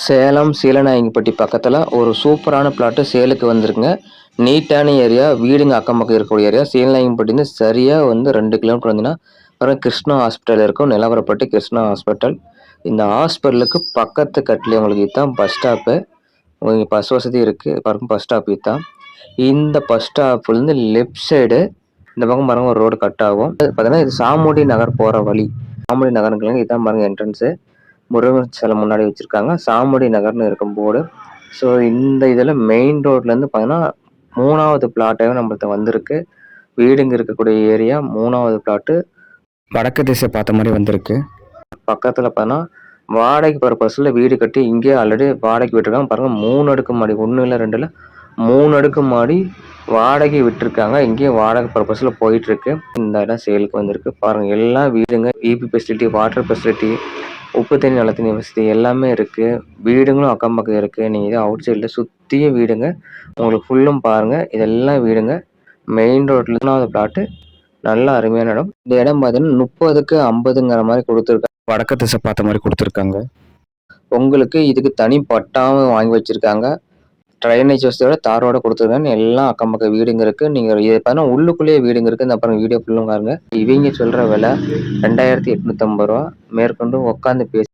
சேலம் சீலநாயங்கிப்பட்டி பக்கத்தில் ஒரு சூப்பரான பிளாட்டு சேலுக்கு வந்திருக்குங்க. நீட்டான ஏரியா, வீடுங்க அக்கம் பக்கம் இருக்கக்கூடிய ஏரியா. சீலநாயங்கிப்பட்டிலேருந்து சரியாக 2 கிலோமீட்டர் வந்தீங்கன்னா அப்புறம் கிருஷ்ணா ஹாஸ்பிட்டல் இருக்கும். நிலவரப்பட்டு கிருஷ்ணா ஹாஸ்பிட்டல். இந்த ஹாஸ்பிட்டலுக்கு பக்கத்து கட்டிலே உங்களுக்கு இதுதான் பஸ் ஸ்டாப்பு. உங்களுக்கு பஸ் வசதி இருக்குது. பாருங்க பஸ் ஸ்டாப் இதுதான். இந்த பஸ் ஸ்டாப்லேருந்து லெஃப்ட் சைடு இந்த பக்கம் பாருங்க ஒரு ரோடு கட் ஆகும். பார்த்தீங்கன்னா இது சாமுண்டி நகர் போகிற வழி. சாமுண்டி நகருக்குள்ளங்க இதுதான் பாருங்க என்ட்ரன்ஸு. முருகன் சிலை முன்னாடி வச்சிருக்காங்க. சாமுடி நகர்னு இருக்கும் போர்டு. ஸோ இந்த இதில் மெயின் ரோட்லேருந்து பார்த்தீங்கன்னா 3வது பிளாட்டாகவே நம்மள்ட்ட வந்திருக்கு. வீடுங்க இருக்கக்கூடிய ஏரியா 3வது பிளாட்டு வடக்கு திசை பார்த்த மாதிரி வந்திருக்கு. பக்கத்தில் பார்த்தீங்கன்னா வாடகைக்கு பர்பஸில் வீடு கட்டி இங்கேயே ஆல்ரெடி வாடகைக்கு விட்டுருக்காங்க. பாருங்கள் 3 அடுக்கு மாடி, 1 இல்லை 2 இல்லை 3 அடுக்கு மாடி வாடகை விட்டுருக்காங்க. இங்கேயே வாடகை பர்பஸில் போயிட்டுருக்கு. இந்த இடம் சேலுக்கு வந்திருக்கு. பாருங்கள் எல்லா வீடுங்க இபி ஃபெசிலிட்டி, வாட்டர் ஃபெசிலிட்டி, உப்பு தண்ணி நல்ல தண்ணி வசதி எல்லாமே இருக்குது. வீடுங்களும் அக்கம் பக்கம் இருக்குது. நீங்கள் இது அவுட் சைடில் சுற்றியும் வீடுங்க உங்களுக்கு ஃபுல்லும் பாருங்கள். இதெல்லாம் வீடுங்க மெயின் ரோட்டில் 3வது பிளாட்டு. நல்ல அருமையான இடம். இந்த இடம் பார்த்தீங்கன்னா 30க்கு 50ங்கிற மாதிரி கொடுத்துருக்காங்க. வடக்கு திசை பார்த்த மாதிரி கொடுத்துருக்காங்க. உங்களுக்கு இதுக்கு தனி பட்டாவும் வாங்கி வச்சுருக்காங்க. ட்ரைனேஜ் வசதியோட தாரோட கொடுத்துருக்காங்க. எல்லாம் அக்கம் பக்கம் வீடுங்க இருக்குது. நீங்கள் இது பார்த்தீங்கன்னா உள்ளுக்குள்ளேயே வீடுங்க இருக்குது. இந்த அப்புறம் வீடியோ ஃபுல்லும் பாருங்க. இவங்க சொல்கிற விலை 2850 ரூபா. மேற்கொண்டு உட்காந்து பேசி